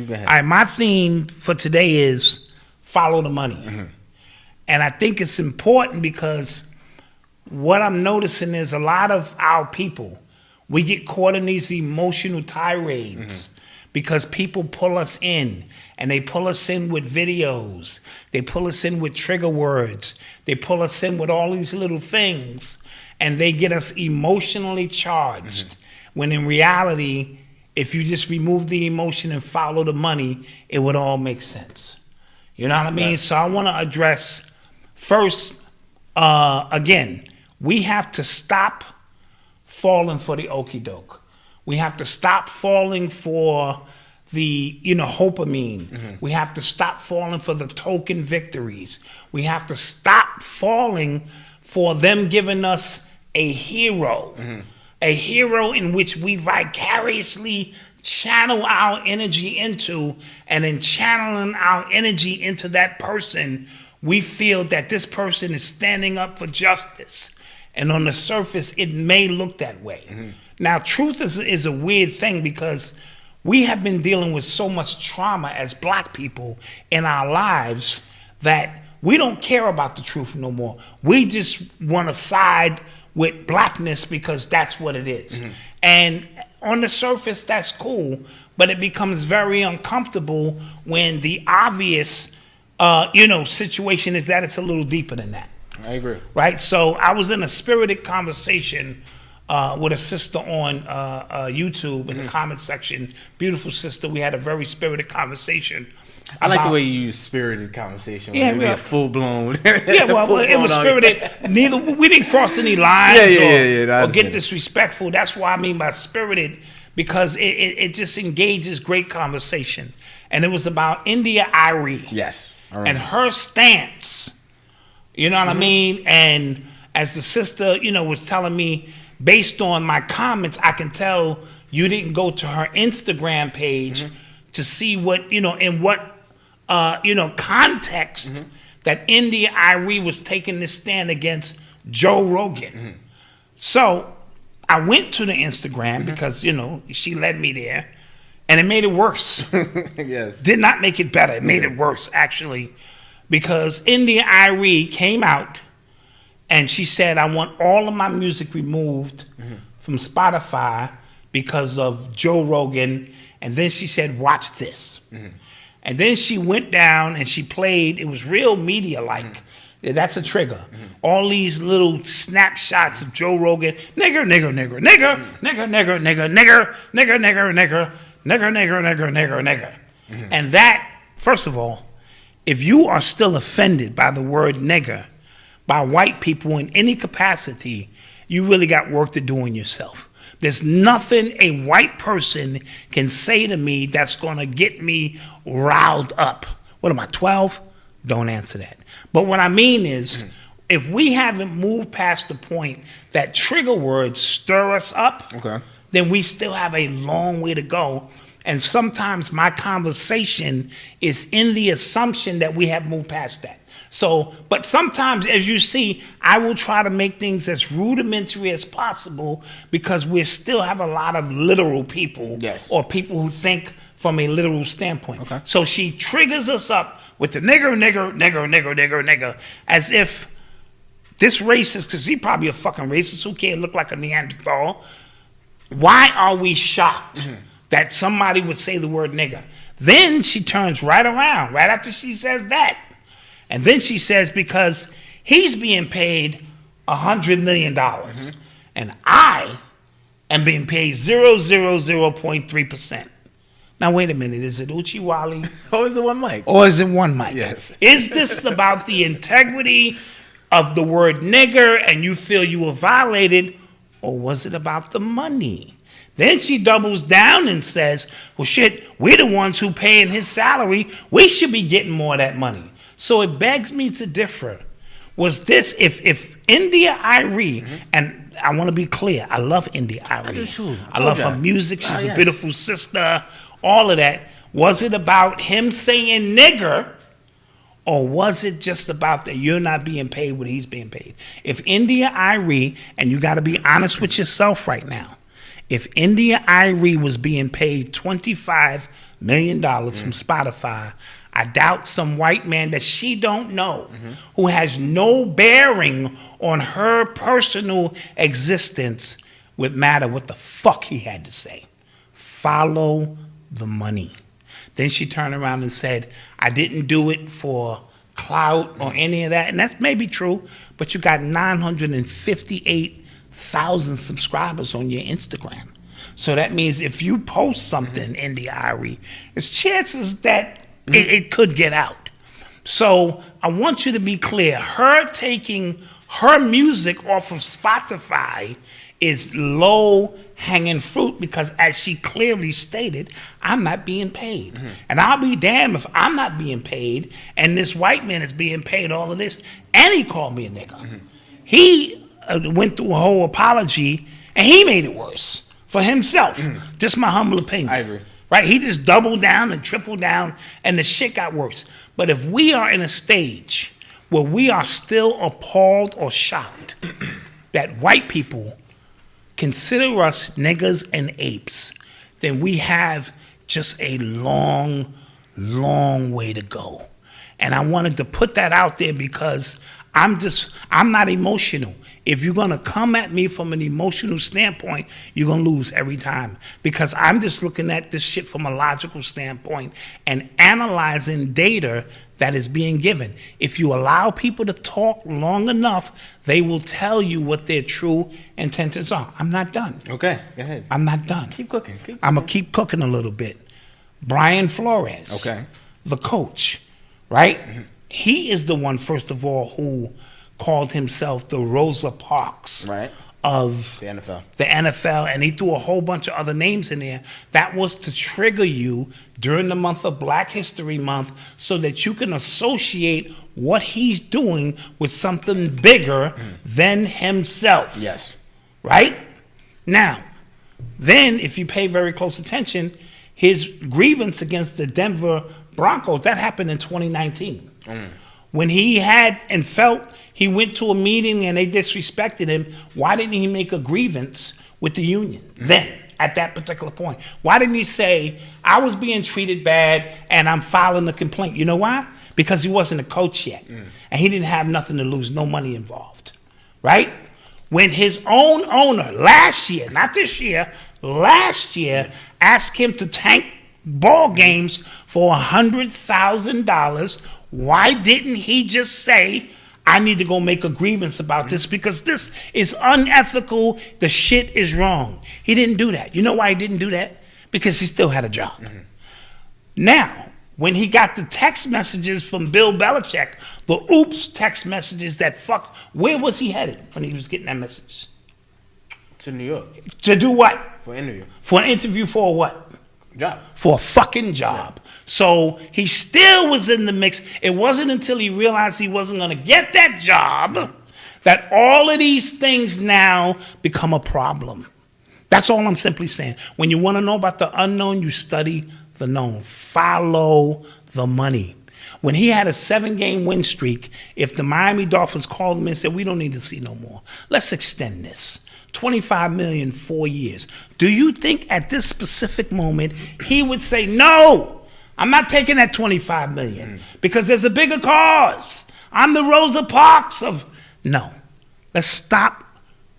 Go ahead. All right, my theme for today is follow the money. And I think it's important because what I'm noticing is a lot of our people, we get caught in these emotional tirades because people pull us in, and they pull us in with videos. They pull us in with trigger words. They pull us in with all these little things, and they get us emotionally charged. When in reality, if you just remove the emotion and follow the money, it would all make sense. You know what I mean? Right. So I want to address first, again, we have to stop falling for the okie doke. We have to stop falling for the, hopamine. We have to stop falling for the token victories. We have to stop falling for them giving us a hero. A hero in which we vicariously channel our energy into, and in channeling our energy into that person, we feel that this person is standing up for justice. And on the surface, it may look that way. Now, truth is a weird thing because we have been dealing with so much trauma as black people in our lives that we don't care about the truth no more. We just want to side with blackness because that's what it is. And on the surface, that's cool, but it becomes very uncomfortable when the obvious, situation is that it's a little deeper than that. I agree. Right? So I was in a spirited conversation with a sister on YouTube in the comment section. Beautiful sister. We had a very spirited conversation. I like the way you use spirited conversation. Yeah, we full blown. Yeah, well, it was spirited. We didn't cross any lines or get disrespectful. That's what I mean by spirited, because it just engages great conversation. And it was about India Irie. Yes. And her stance. You know what I mean? And as the sister, was telling me, based on my comments, I can tell you didn't go to her Instagram page to see what, in what, context that India Irie was taking this stand against Joe Rogan. So I went to the Instagram because, she led me there, and it made it worse. Yes. Did not make it better. It made it worse, actually, because India Irie came out and she said, I want all of my music removed from Spotify because of Joe Rogan. And then she said, watch this. And then she went down and she played, it was real media-like. That's a trigger. All these little snapshots of Joe Rogan, nigger, nigger, nigger, nigger, nigger, nigger, nigger, nigger, nigger, nigger, nigger, nigger, nigger, nigger, nigger, nigger. And that, first of all, if you are still offended by the word nigger, by white people in any capacity, you really got work to do on yourself. There's nothing a white person can say to me that's going to get me riled up. What am I, 12? Don't answer that. But what I mean is, if we haven't moved past the point that trigger words stir us up, then we still have a long way to go. And sometimes my conversation is in the assumption that we have moved past that. So, but sometimes, as you see, I will try to make things as rudimentary as possible because we still have a lot of literal people or people who think from a literal standpoint. So she triggers us up with the nigger, nigger, nigger, nigger, nigger, nigger, as if this racist, because he probably a fucking racist, who can't look like a Neanderthal. Why are we shocked that somebody would say the word nigger? Then she turns right around, right after she says that. And then she says, because he's being paid $100 million, and I am being paid 0.3%. Now, wait a minute. Is it Uchi Wally? Or is it one mic? Or is it one mic? Yes. Is this about the integrity of the word nigger and you feel you were violated, or was it about the money? Then she doubles down and says, well, shit, we're the ones who paying his salary. We should be getting more of that money. So it begs me to differ. Was this, if India Irie, and I want to be clear, I love India Irie. I do too. I love her music. She's a beautiful sister, all of that. Was it about him saying nigger, or was it just about that you're not being paid what he's being paid? If India Irie, and you got to be honest with yourself right now, if India Irie was being paid $25 million from Spotify. I doubt some white man that she don't know, who has no bearing on her personal existence, would matter what the fuck he had to say. Follow the money. Then she turned around and said, I didn't do it for clout or any of that. And that's maybe true, but you got 958,000 subscribers on your Instagram. So that means if you post something in the Irie, there's chances that it could get out. So I want you to be clear. Her taking her music off of Spotify is low-hanging fruit because, as she clearly stated, I'm not being paid. And I'll be damned if I'm not being paid and this white man is being paid all of this, and he called me a nigga. He went through a whole apology, and he made it worse for himself. Just my humble opinion. I agree. Right? He just doubled down and tripled down, and the shit got worse. But if we are in a stage where we are still appalled or shocked that white people consider us niggas and apes, then we have just a long, long way to go. And I wanted to put that out there because I'm not emotional. If you're gonna come at me from an emotional standpoint, you're gonna lose every time. Because I'm just looking at this shit from a logical standpoint and analyzing data that is being given. If you allow people to talk long enough, they will tell you what their true intentions are. I'm not done. Okay, go ahead. I'm not done. Keep cooking. I'm gonna keep cooking a little bit. Brian Flores, Okay. the coach, right? He is the one, first of all, who called himself the Rosa Parks Right. of The NFL. the NFL, and he threw a whole bunch of other names in there. That was to trigger you during the month of Black History Month so that you can associate what he's doing with something bigger than himself. Yes. Right? Now, then if you pay very close attention, his grievance against the Denver Broncos, that happened in 2019. When he had and felt he went to a meeting and they disrespected him, why didn't he make a grievance with the union then, at that particular point? Why didn't he say, I was being treated bad and I'm filing a complaint? You know why? Because he wasn't a coach yet. And he didn't have nothing to lose, no money involved. Right? When his own owner last year, not this year, last year, asked him to tank ball games for $100,000, why didn't he just say, I need to go make a grievance about this because this is unethical, the shit is wrong? He didn't do that. You know why he didn't do that? Because he still had a job. Now, when he got the text messages from Bill Belichick, the oops text messages that fuck, where was he headed when he was getting that message? To New York. To do what? For an interview. For an interview for what? Job. For a fucking job. Yeah. So he still was in the mix. It wasn't until he realized he wasn't going to get that job that all of these things now become a problem. That's all I'm simply saying. When you want to know about the unknown, you study the known. Follow the money. When he had a 7-game win streak, if the Miami Dolphins called him and said, we don't need to see no more, let's extend this. $25 million, 4 years. Do you think at this specific moment he would say, no, I'm not taking that $25 million because there's a bigger cause. I'm the Rosa Parks of... No. Let's stop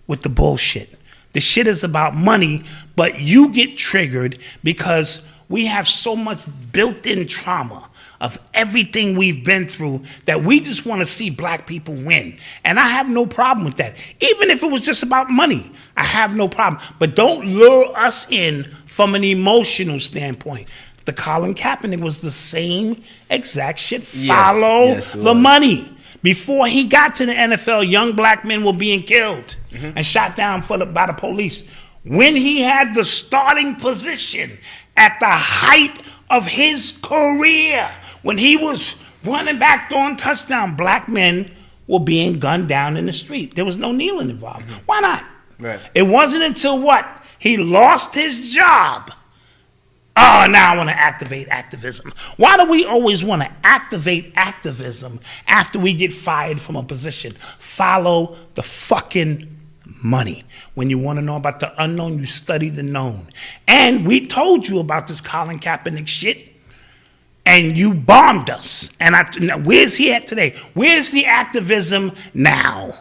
with the bullshit. The shit is about money, but you get triggered because we have so much built-in trauma of everything we've been through that we just want to see black people win. And I have no problem with that. Even if it was just about money, I have no problem. But don't lure us in from an emotional standpoint. The Colin Kaepernick was the same exact shit. Follow the money. Before he got to the NFL, young black men were being killed and shot down by the police. When he had the starting position at the height of his career, when he was running back throwing touchdown, black men were being gunned down in the street. There was no kneeling involved. Why not? Right. It wasn't until what? He lost his job. Oh, now I want to activate activism. Why do we always want to activate activism after we get fired from a position? Follow the fucking money. When you want to know about the unknown, you study the known. And we told you about this Colin Kaepernick shit. And you bombed us. And now, where's he at today? Where's the activism now?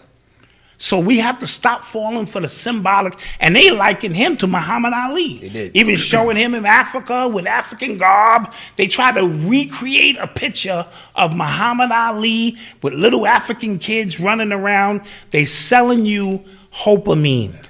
So we have to stop falling for the symbolic. And they liken him to Muhammad Ali. They did. Even showing him in Africa with African garb. They try to recreate a picture of Muhammad Ali with little African kids running around. They selling you hopamine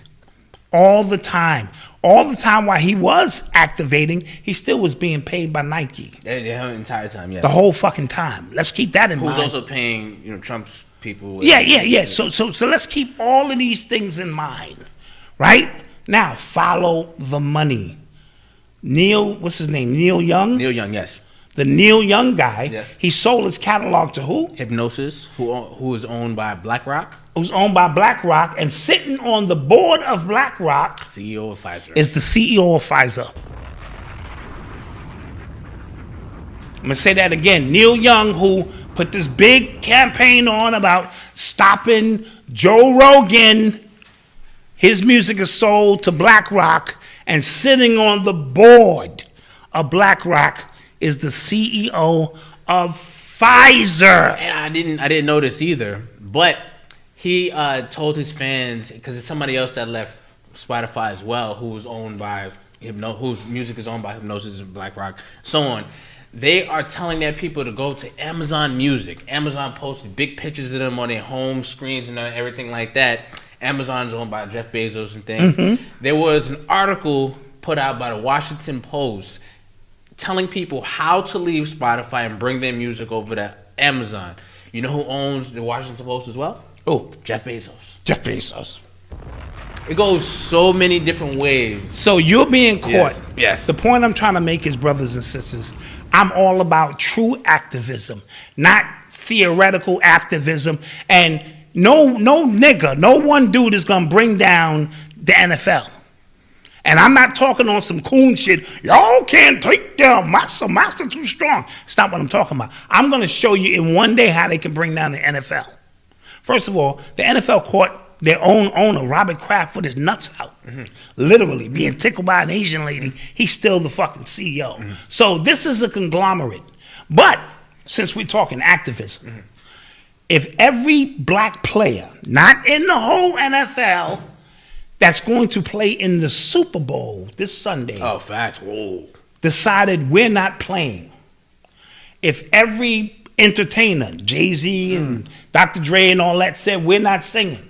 all the time. All the time while he was activating, he still was being paid by Nike. The entire time, yeah. The whole fucking time. Let's keep that in mind. Who's also paying, Trump's people. Yeah. So let's keep all of these things in mind, right? Now, follow the money. What's his name? Neil Young? Neil Young, yes. The Neil Young guy, yes. He sold his catalog to who? Hypnosis, who is owned by BlackRock. Who's owned by BlackRock, and sitting on the board of BlackRock CEO of Pfizer. Is the CEO of Pfizer. I'm going to say that again. Neil Young, who put this big campaign on about stopping Joe Rogan. His music is sold to BlackRock, and sitting on the board of BlackRock is the CEO of Pfizer. And I didn't know this either, but he told his fans, because it's somebody else that left Spotify as well, whose music is owned by Hypnosis and BlackRock, so on. They are telling their people to go to Amazon Music. Amazon posted big pictures of them on their home screens and everything like that. Amazon's owned by Jeff Bezos and things. Mm-hmm. There was an article put out by the Washington Post telling people how to leave Spotify and bring their music over to Amazon. You know who owns the Washington Post as well? Oh, Jeff Bezos. Jeff Bezos. It goes so many different ways. So you're being caught. Yes. The point I'm trying to make is, brothers and sisters, I'm all about true activism, not theoretical activism. And no nigga, no one dude is going to bring down the NFL. And I'm not talking on some coon shit. Y'all can't take down Master too strong. It's not what I'm talking about. I'm going to show you in one day how they can bring down the NFL. First of all, the NFL caught their own owner, Robert Kraft, with his nuts out. Mm-hmm. Literally, being tickled by an Asian lady. He's still the fucking CEO. Mm-hmm. So this is a conglomerate. But since we're talking activism, mm-hmm. if every black player, not in the whole NFL, that's going to play in the Super Bowl this Sunday. Oh, facts. Whoa. Decided we're not playing. If every entertainer, Jay-Z and Dr. Dre and all that, said we're not singing.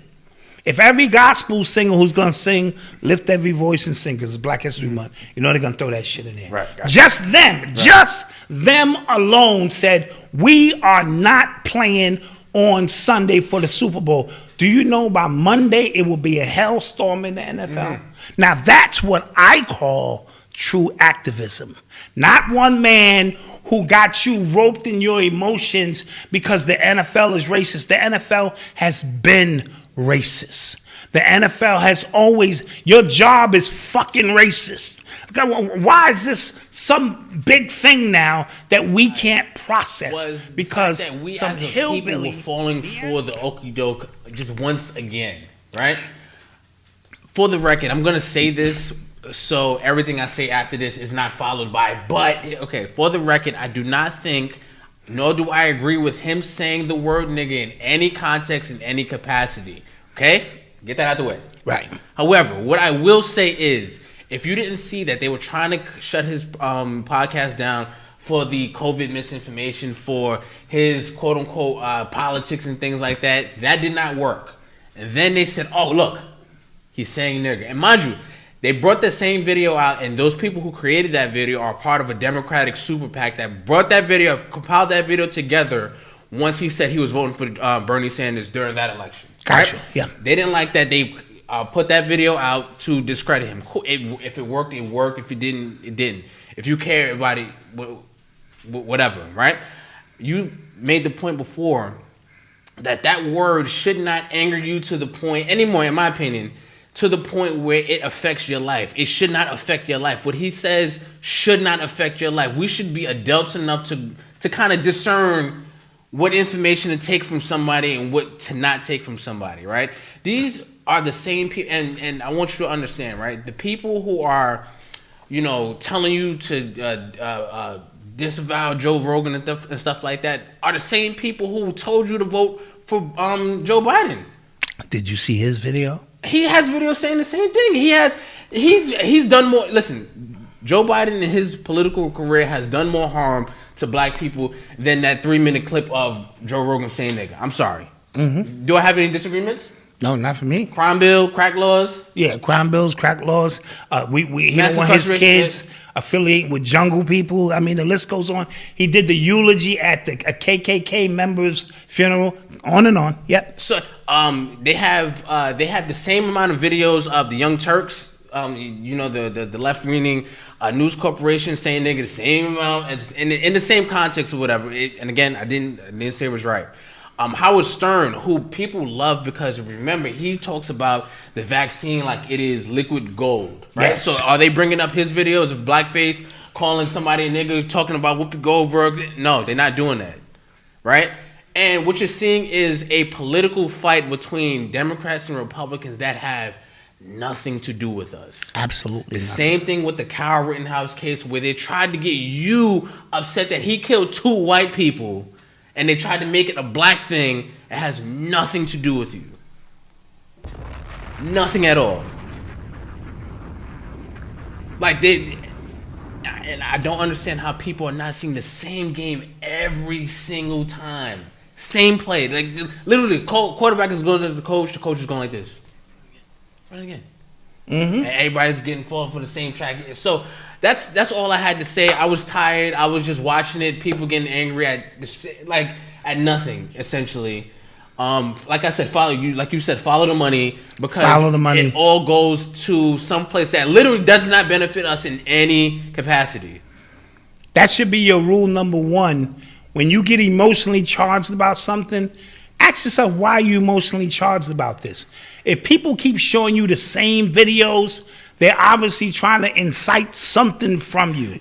If every gospel singer who's going to sing, lift every voice and sing, because it's Black History Month, they're going to throw that shit in there. Right. Just them alone said, we are not playing on Sunday for the Super Bowl. Do you know by Monday it will be a hellstorm in the NFL? Mm-hmm. Now that's what I call true activism. Not one man who got you roped in your emotions because the NFL is racist. The NFL has been racist. The NFL has always, your job is fucking racist. Why is this some big thing now that we can't process? Because we some as a hillbilly people were falling for the okie doke just once again, right? For the record, I'm gonna say this so everything I say after this is not followed by but. Okay, for the record, I do not think, nor do I agree with him saying the word nigga in any context, in any capacity. Okay? Get that out the way. Right. However, what I will say is, if you didn't see that they were trying to shut his podcast down for the COVID misinformation, for his quote-unquote politics and things like that, that did not work. And then they said, oh, look, he's saying nigger. And mind you, they brought the same video out, and those people who created that video are part of a Democratic super PAC that brought that video, compiled that video together once he said he was voting for Bernie Sanders during that election. Gotcha. Right? Yeah. They didn't like that. They put that video out to discredit him. If it worked, it worked. If it didn't, it didn't. If you care about it, whatever, right? You made the point before that word should not anger you to the point anymore, in my opinion, to the point where it affects your life. It should not affect your life. What he says should not affect your life. We should be adults enough to kind of discern what information to take from somebody and what to not take from somebody, right? These are the same people, and I want you to understand, right? The people who are, telling you to disavow Joe Rogan and stuff like that are the same people who told you to vote for Joe Biden. Did you see his video? He has videos saying the same thing. He's done more. Listen, Joe Biden in his political career has done more harm to black people than that 3-minute clip of Joe Rogan saying nigga. I'm sorry. Mm-hmm. Do I have any disagreements? No, not for me. Crime bill, crack laws. Yeah, crime bills, crack laws. He don't want his kids affiliating with jungle people. I mean, the list goes on. He did the eulogy at a KKK member's funeral. On and on. Yep. So, they have the same amount of videos of the Young Turks. The left leaning news corporation saying nigga the same amount, in the same context or whatever. And again, I didn't say it was right. Howard Stern, who people love because remember he talks about the vaccine like it is liquid gold, right? Yes. So are they bringing up his videos of blackface, calling somebody a nigga, talking about Whoopi Goldberg? No, they're not doing that, right? And what you're seeing is a political fight between Democrats and Republicans that have nothing to do with us. Absolutely. The same thing with the Kyle Rittenhouse case where they tried to get you upset that he killed 2 white people. And they tried to make it a black thing. It has nothing to do with you. Nothing at all. And I don't understand how people are not seeing the same game every single time. Same play. Like, literally, quarterback is going to the coach is going like this. Run again. Mm-hmm. And everybody's getting falling for the same track. So that's all I had to say. I was tired. I was just watching it. People getting angry at nothing, essentially. Like I said, follow the money because it all goes to some place that literally does not benefit us in any capacity. That should be your rule number 1. When you get emotionally charged about something, ask yourself, why are you emotionally charged about this? If people keep showing you the same videos, they're obviously trying to incite something from you.